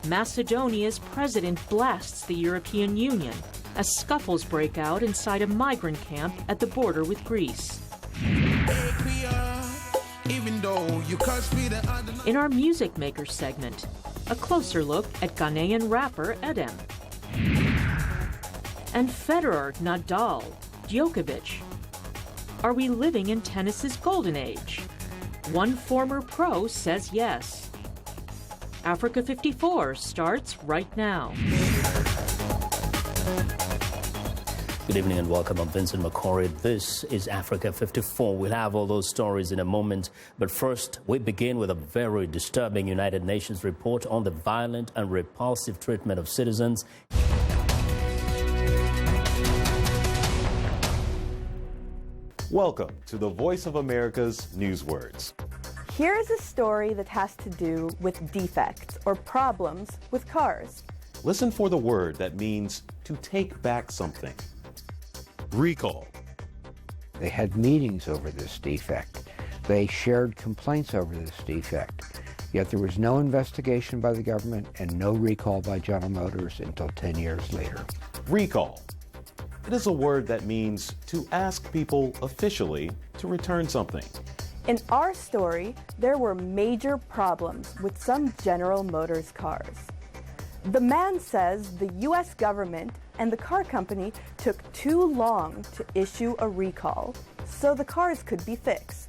Macedonia's president blasts the European Union as scuffles break out inside a migrant camp at the border with Greece. In our Music Maker segment, a closer look at Ghanaian rapper Edem. And Federer, Nadal, Djokovic. Are we living in tennis's golden age? One former pro says yes. Africa 54 starts right now. Good evening and welcome. I'm Vincent Makori. This is Africa 54. We'll have all those stories in a moment. But first, we begin with a very disturbing United Nations report on the violent and repulsive treatment of citizens. Welcome to the Voice of America's Newswords. Here's a story that has to do with defects or problems with cars. Listen for the word that means to take back something. Recall. They had meetings over this defect. They shared complaints over this defect. Yet there was no investigation by the government and no recall by General Motors until 10 years later. Recall. It is a word that means to ask people officially to return something. In our story, there were major problems with some General Motors cars. The man says the U.S. government and the car company took too long to issue a recall, so the cars could be fixed.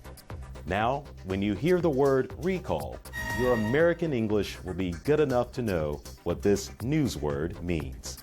Now, when you hear the word recall, your American English will be good enough to know what this news word means.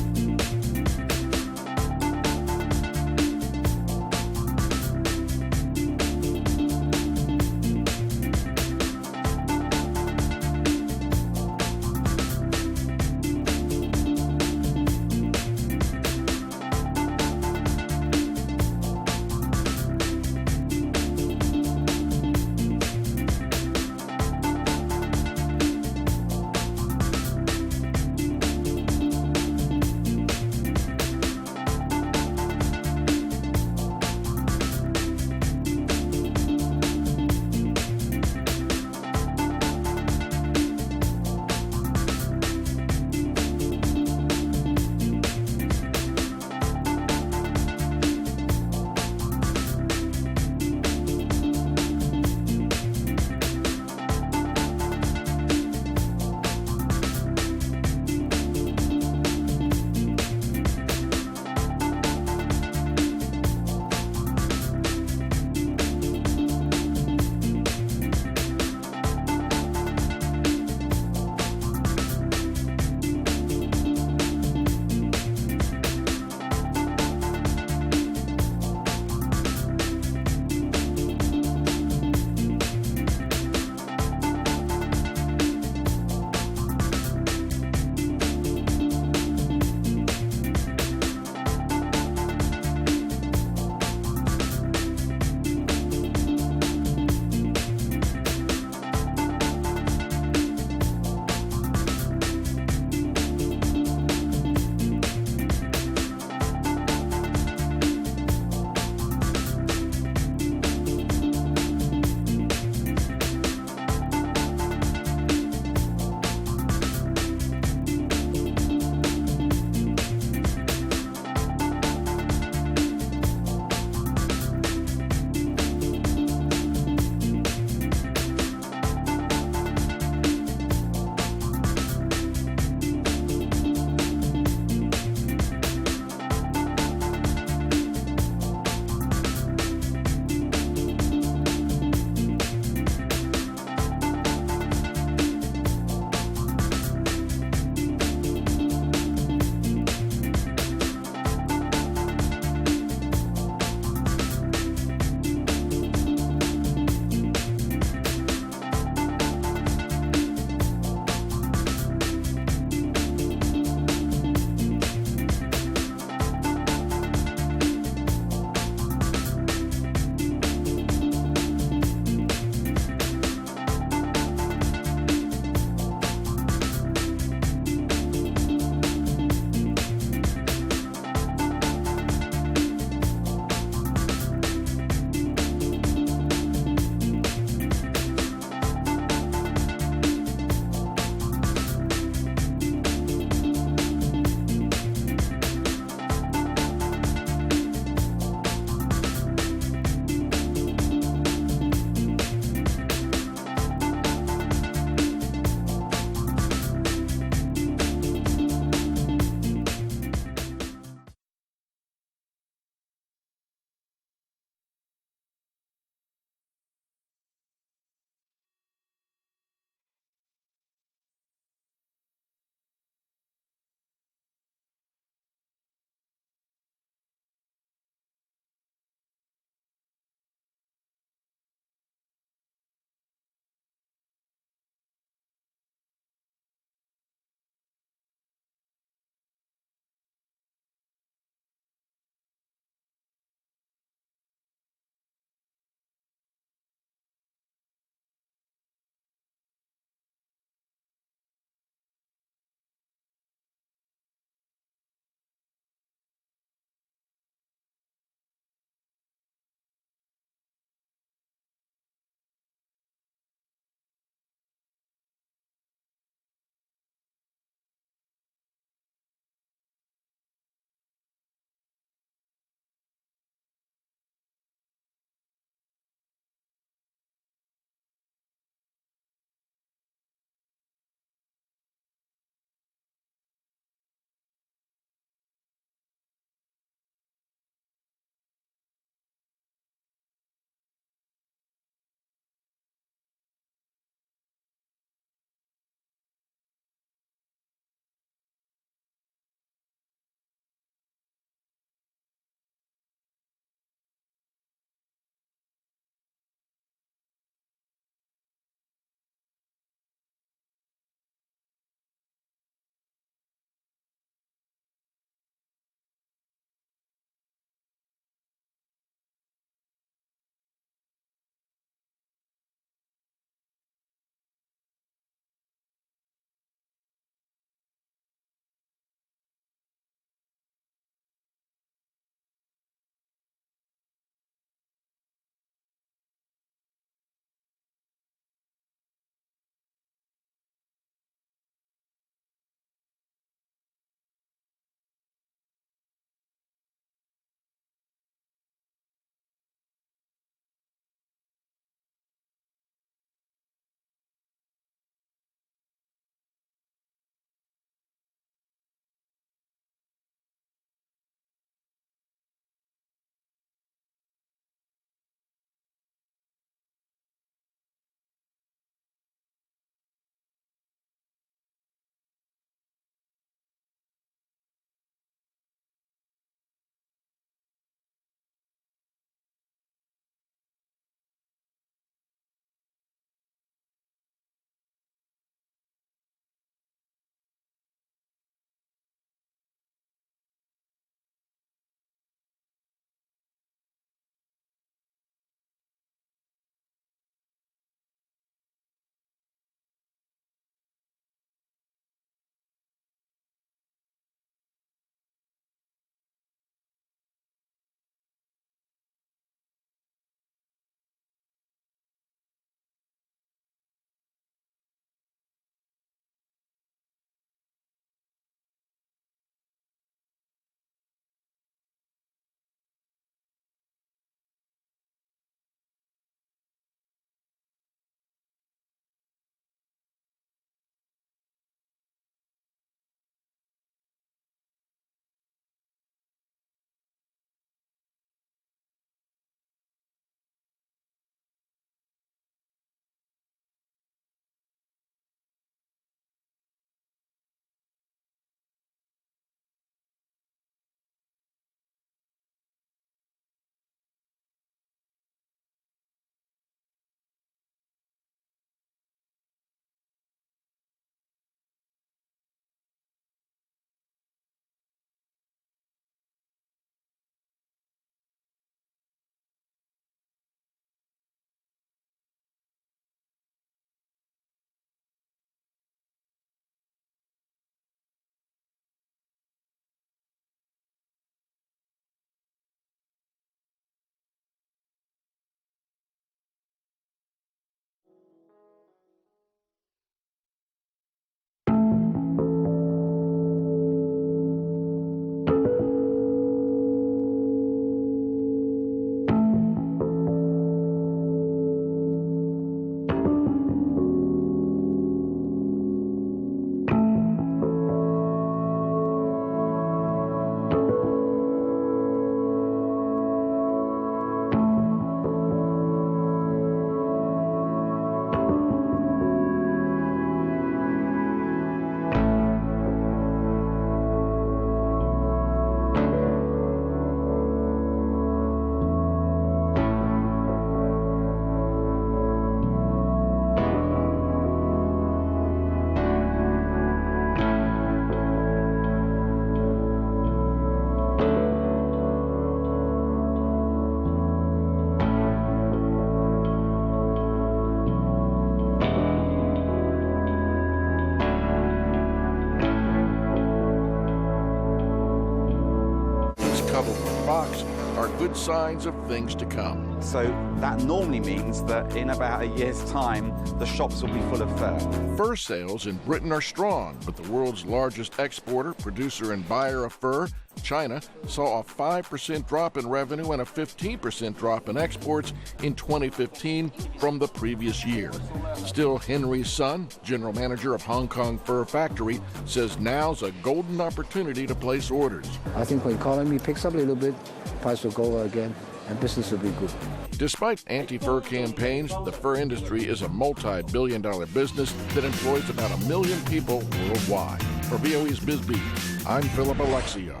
cuddled in a box are good signs of things to come. So that normally means that in about a year's time, the shops will be full of fur. Fur sales in Britain are strong, but the world's largest exporter, producer, and buyer of fur, China, saw a 5% drop in revenue and a 15% drop in exports in 2015 from the previous year. Still, Henry Sun, general manager of Hong Kong Fur Factory, says now's a golden opportunity to place orders. I think when economy picks up a little bit, price will go again and business will be good. Despite anti-fur campaigns, the fur industry is a multi-billion-dollar business that employs about 1 million people worldwide. For VOE's BizBeat, I'm Philip Alexio.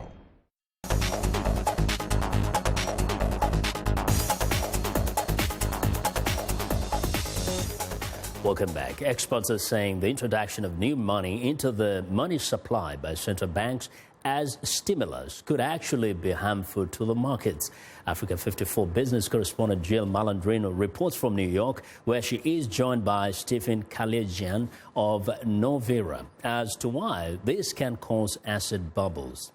Welcome back. Experts are saying the introduction of new money into the money supply by central banks as stimulus could actually be harmful to the markets. Africa 54 business correspondent Jill Malandrino reports from New York, where she is joined by Stephen Kalijian of Novera as to why this can cause asset bubbles.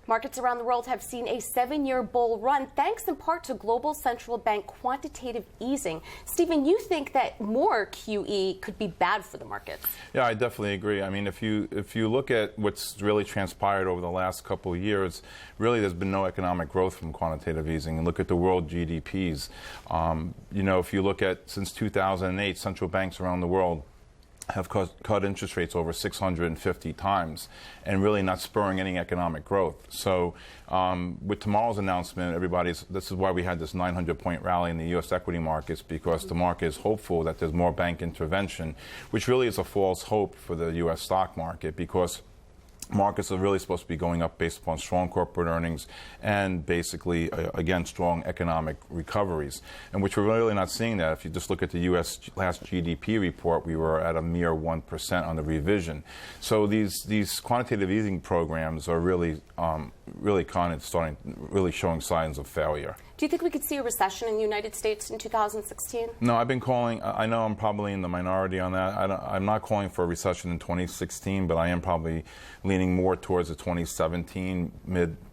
Markets around the world have seen a 7-year bull run, thanks in part to global central bank quantitative easing. Stephen, you think that more QE could be bad for the markets? Yeah, I definitely agree. I mean, if you look at what's really transpired over the last couple of years, really there's been no economic growth from quantitative easing. And look at the world GDPs. You know, if you look at since 2008, central banks around the world have cut interest rates over 650 times and really not spurring any economic growth. So with tomorrow's announcement, this is why we had this 900-point rally in the U.S. equity markets, because the market is hopeful that there's more bank intervention, which really is a false hope for the U.S. stock market, because markets are really supposed to be going up based upon strong corporate earnings and basically, again, strong economic recoveries. And which we're really not seeing that. If you just look at the U.S. last GDP report, we were at a mere 1% on the revision. So these quantitative easing programs are really kind of really showing signs of failure. Do you think we could see a recession in the United States in 2016? No, I've been calling, I know I'm probably in the minority on that. I'm not calling for a recession in 2016, but I am probably leaning more towards the 2017,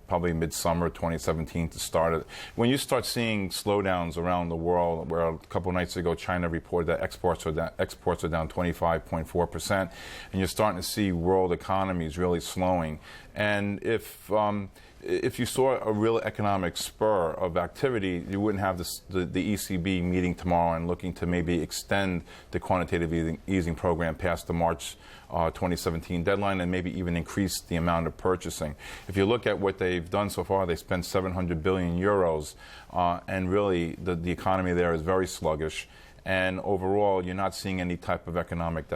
probably midsummer 2017 to start it. When you start seeing slowdowns around the world, where a couple of nights ago China reported that exports are down 25.4%, and you're starting to see world economies really slowing. And if you saw a real economic spur of activity, you wouldn't have the ECB meeting tomorrow and looking to maybe extend the quantitative easing program past the March 2017 deadline and maybe even increase the amount of purchasing. If you look at what they've done so far, they spent 700 billion euros, and really the economy there is very sluggish. And overall, you're not seeing any type of economic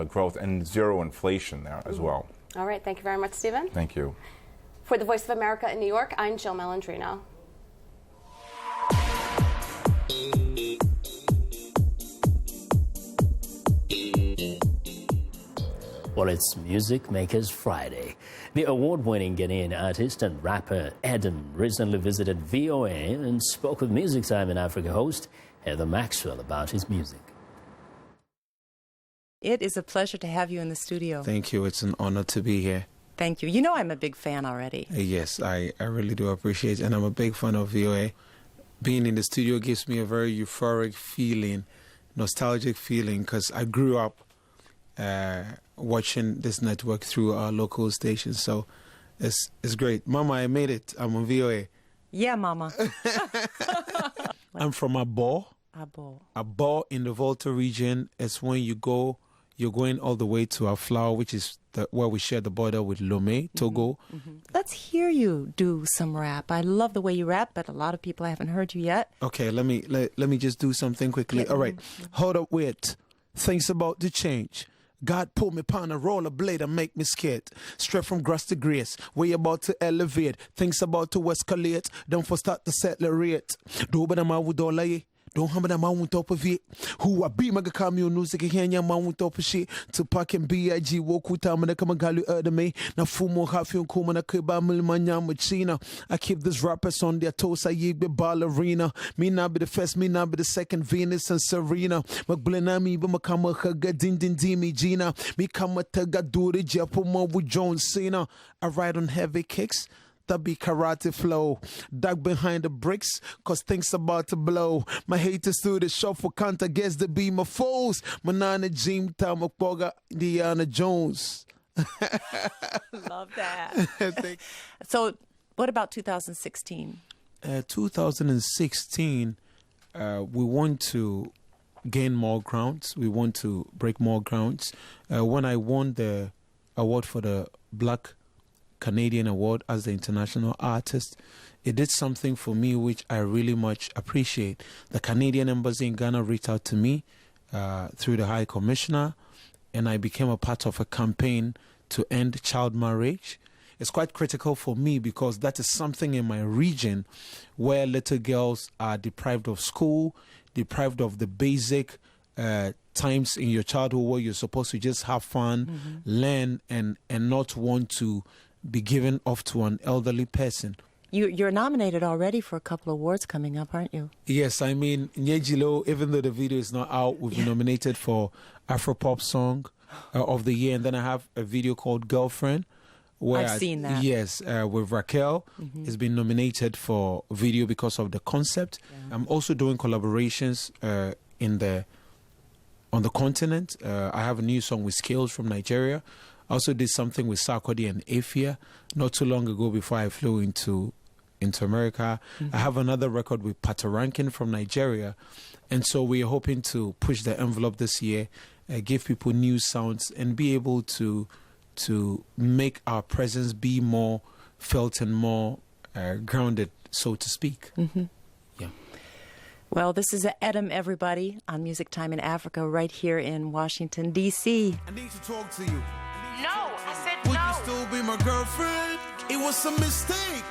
growth and zero inflation there as well. All right. Thank you very much, Stephen. Thank you. For the Voice of America in New York, I'm Jill Malandrino. Well, it's Music Makers Friday. The award-winning Ghanaian artist and rapper Adam recently visited VOA and spoke with Music Time in Africa host Heather Maxwell about his music. It is a pleasure to have you in the studio. Thank you. It's an honor to be here. Thank you. You know I'm a big fan already. Yes, I really do appreciate it. And I'm a big fan of VOA. Being in the studio gives me a very euphoric feeling, nostalgic feeling, because I grew up watching this network through our local stations. So it's great. Mama, I made it. I'm on VOA. Yeah, Mama. I'm from Abo. Abo in the Volta region. It's when you're going all the way to Aflao, which is where we share the border with Lomé, Togo. Mm-hmm. Let's hear you do some rap. I love the way you rap, but a lot of people haven't heard you yet. Okay, let me just do something quickly. Yeah. All right, hold up, wait. Things about to change. God pull me upon a roller blade and make me scared. Straight from grass to grace, we about to elevate. Things about to escalate. Don't for start to settle rate. Do but I'm out with all don't have a man top of it. Who a be mega cameo music again, your man with top of shit. To pack and BIG, walk with time and I come and galu the me. Now, Fumo half you come and I keep by Milmania with China. I keep this rappers on their toes. I yig be ballerina. Me not be the first, me not be the second. Venus and Serena. McBlena me, but Makama Haga Dindindimi Gina. Me come at Taga Duri Japoma with John Cena. I ride on heavy kicks. that be karate flow. Duck behind the bricks, cause things about to blow. My haters through the shuffle can't against the be my foes. Manana Jim Tamapoga, Diana Jones. Love that. So, what about 2016? 2016, we want to gain more grounds. We want to break more grounds. When I won the award for the Black Canadian Award as the international artist, it did something for me which I really much appreciate. The Canadian Embassy in Ghana reached out to me through the High Commissioner, and I became a part of a campaign to end child marriage. It's quite critical for me because that is something in my region where little girls are deprived of school, deprived of the basic times in your childhood where you're supposed to just have fun, learn, and not want to be given off to an elderly person. You're nominated already for a couple of awards coming up, aren't you? Yes, I mean, Nyejilo, even though the video is not out, we've been nominated for Afropop Song of the Year, and then I have a video called Girlfriend. Where I've seen that. Yes, with Raquel. It's been nominated for video because of the concept. Yeah. I'm also doing collaborations on the continent. I have a new song with Scales from Nigeria. I also did something with Sarkodie and Afia not too long ago before I flew into America. I have another record with Patarankin from Nigeria. And so we're hoping to push the envelope this year, give people new sounds, and be able to make our presence be more felt and more grounded, so to speak. Yeah. Well, this is Edem, everybody, on Music Time in Africa, right here in Washington, D.C. I need to talk to you. No, I said Would no. you still be my girlfriend? It was a mistake.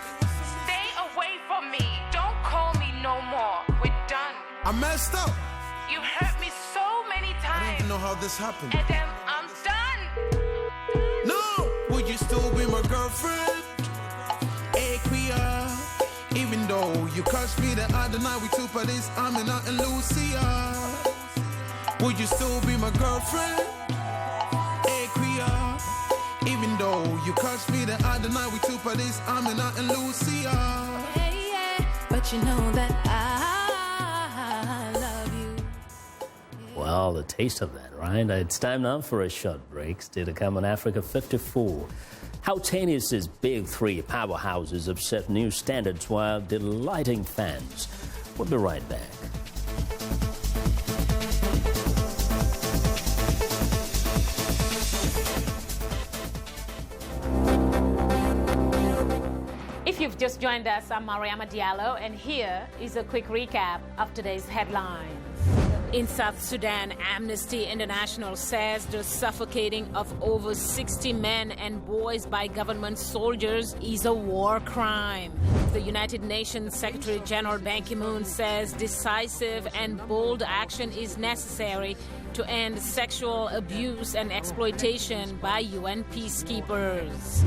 Stay away from me. Don't call me no more. We're done. I messed up. You hurt me so many I don't times. even know how this happened. Edem, I'm done. No! Would you still be my girlfriend? Hey, queer. Even though you cursed me the other night, we took this, Amina and Lucia. Would you still be my girlfriend? Hey, queer. Even though you cursed me the other night, we took this, Amina and Lucia. Hey, yeah, but you know that I love you. Well, the taste of that, right? It's time now for a short break. Still to come on Africa 54. How Tennis's big three powerhouses have set new standards while delighting fans. We'll be right back. If you've just joined us, I'm Mariama Diallo, and here is a quick recap of today's headlines. In South Sudan, Amnesty International says the suffocating of over 60 men and boys by government soldiers is a war crime. The United Nations Secretary General Ban Ki-moon says decisive and bold action is necessary to end sexual abuse and exploitation by UN peacekeepers.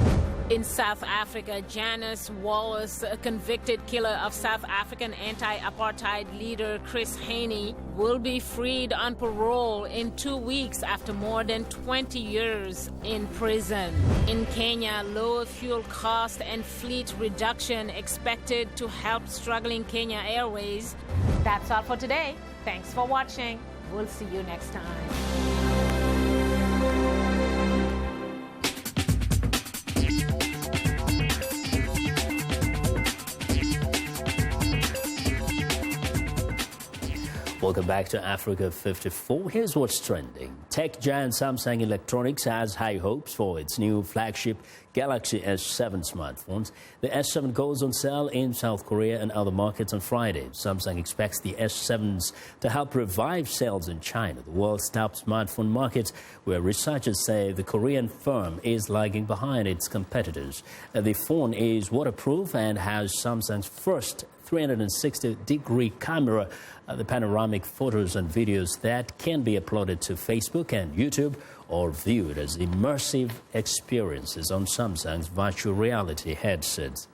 In South Africa, Janice Wallace, a convicted killer of South African anti-apartheid leader Chris Hani, will be freed on parole in 2 weeks after more than 20 years in prison. In Kenya, lower fuel cost and fleet reduction expected to help struggling Kenya Airways. That's all for today. Thanks for watching. We'll see you next time. Welcome back to Africa 54. Here's what's trending. Tech giant Samsung Electronics has high hopes for its new flagship Galaxy S7 smartphones. The S7 goes on sale in South Korea and other markets on Friday. Samsung expects the S7s to help revive sales in China, the world's top smartphone market, where researchers say the Korean firm is lagging behind its competitors. The phone is waterproof and has Samsung's first 360-degree camera, the panoramic photos and videos that can be uploaded to Facebook and YouTube or viewed as immersive experiences on Samsung's virtual reality headsets.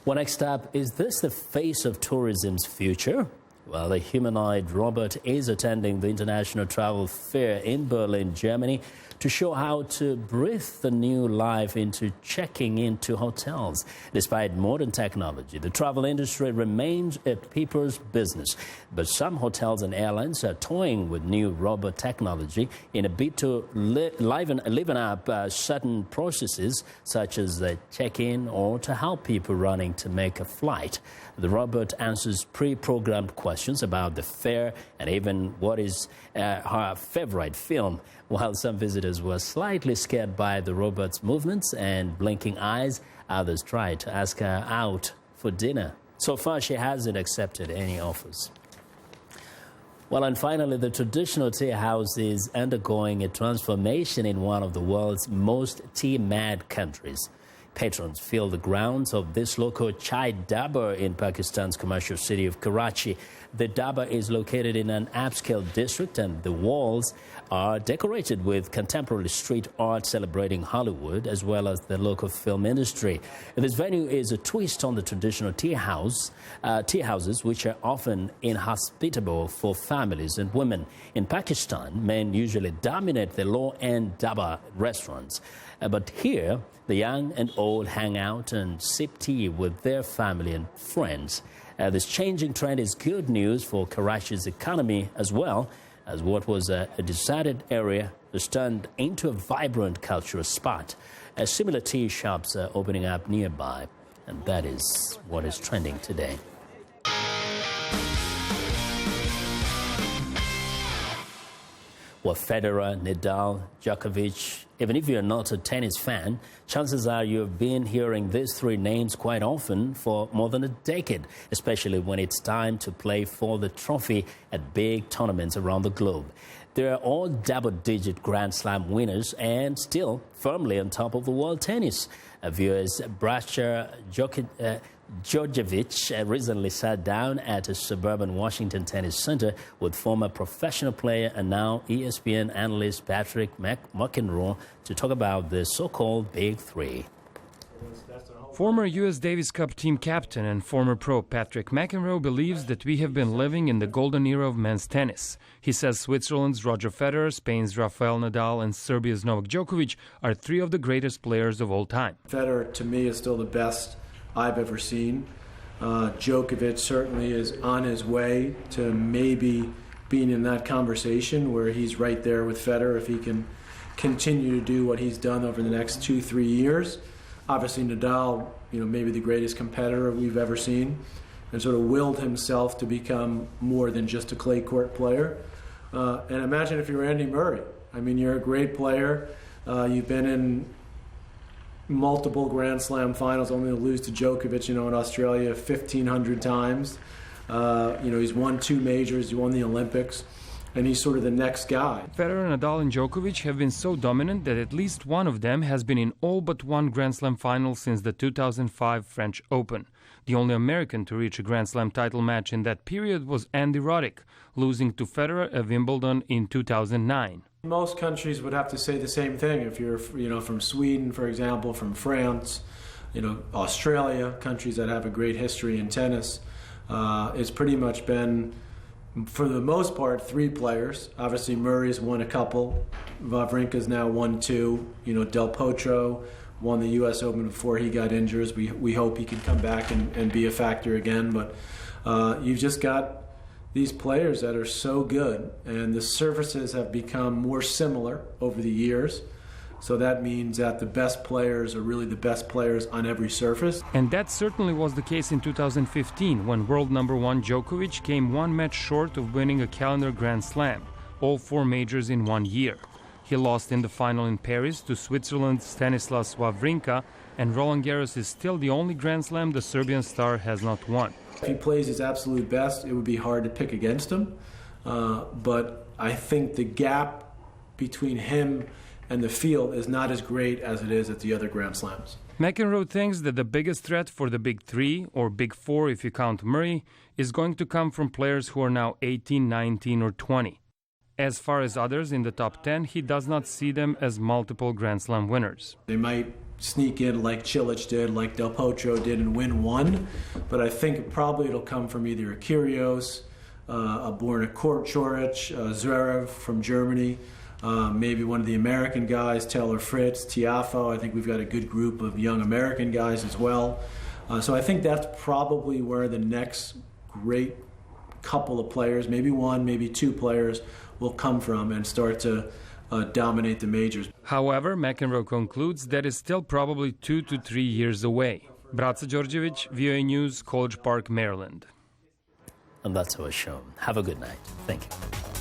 Well, next up, is this the face of tourism's future? Well, the humanoid robot is attending the International Travel Fair in Berlin, Germany, to show how to breathe the new life into checking into hotels. Despite modern technology, the travel industry remains a people's business. But some hotels and airlines are toying with new robot technology in a bid to liven up certain processes, such as check-in or to help people running to make a flight. The robot answers pre-programmed questions about the fare and even what is her favorite film. While some visitors were slightly scared by the robot's movements and blinking eyes, others tried to ask her out for dinner. So far, she hasn't accepted any offers. Well, and finally, the traditional tea house is undergoing a transformation in one of the world's most tea-mad countries. Patrons fill the grounds of this local chai dabba in Pakistan's commercial city of Karachi. The dabba is located in an upscale district, and the walls are decorated with contemporary street art celebrating Hollywood as well as the local film industry. This venue is a twist on the traditional tea houses, which are often inhospitable for families and women. In Pakistan, men usually dominate the low-end dabba restaurants. But here, the young and old hang out and sip tea with their family and friends. This changing trend is good news for Karachi's economy, as well as what was a deserted area is turned into a vibrant cultural spot. Similar tea shops are opening up nearby, and that is what is trending today. Well, Federer, Nadal, Djokovic, even if you're not a tennis fan, chances are you've been hearing these three names quite often for more than a decade, especially when it's time to play for the trophy at big tournaments around the globe. They're all double-digit Grand Slam winners and still firmly on top of the world tennis. Viewers Brasher Djokovic recently sat down at a suburban Washington tennis center with former professional player and now ESPN analyst Patrick McEnroe to talk about the so-called Big Three. Former U.S. Davis Cup team captain and former pro Patrick McEnroe believes that we have been living in the golden era of men's tennis. He says Switzerland's Roger Federer, Spain's Rafael Nadal, and Serbia's Novak Djokovic are three of the greatest players of all time. Federer, to me, is still the best I've ever seen. Djokovic certainly is on his way to maybe being in that conversation where he's right there with Federer if he can continue to do what he's done over the next 2-3 years. Obviously, Nadal, maybe the greatest competitor we've ever seen, and sort of willed himself to become more than just a clay court player. And imagine if you're Andy Murray. I mean, you're a great player. You've been in multiple Grand Slam finals, only to lose to Djokovic, in Australia 1,500 times. He's won 2 majors, he won the Olympics, and he's sort of the next guy. Federer, Nadal, and Djokovic have been so dominant that at least one of them has been in all but one Grand Slam final since the 2005 French Open. The only American to reach a Grand Slam title match in that period was Andy Roddick, losing to Federer at Wimbledon in 2009. Most countries would have to say the same thing. If you're, from Sweden, for example, from France, Australia, countries that have a great history in tennis, it's pretty much been, for the most part, 3 players. Obviously, Murray's won a couple. Wawrinka's now won 2. Del Potro won the U.S. Open before he got injured. We hope he can come back and be a factor again. But you've just got these players that are so good, and the surfaces have become more similar over the years. So that means that the best players are really the best players on every surface. And that certainly was the case in 2015, when world number 1 Djokovic came 1 match short of winning a calendar Grand Slam, all 4 majors in 1 year. He lost in the final in Paris to Switzerland's Stanislas Wawrinka, and Roland Garros is still the only Grand Slam the Serbian star has not won. If he plays his absolute best, it would be hard to pick against him. But I think the gap between him and the field is not as great as it is at the other Grand Slams. McEnroe thinks that the biggest threat for the Big Three, or Big Four if you count Murray, is going to come from players who are now 18, 19 or 20. As far as others in the top 10, he does not see them as multiple Grand Slam winners. They might sneak in like Cilic did, like Del Potro did, and win 1, but I think probably it'll come from either a Kyrgios, Borna Korčoric, Zverev from Germany, maybe one of the American guys, Taylor Fritz, Tiafoe. I think we've got a good group of young American guys as well. So I think that's probably where the next great couple of players, maybe one, maybe two players, will come from and start to dominate the majors. However, McEnroe concludes that is still probably 2 to 3 years away. Braca Đorđević, VOA News, College Park, Maryland. And that's our show. Have a good night. Thank you.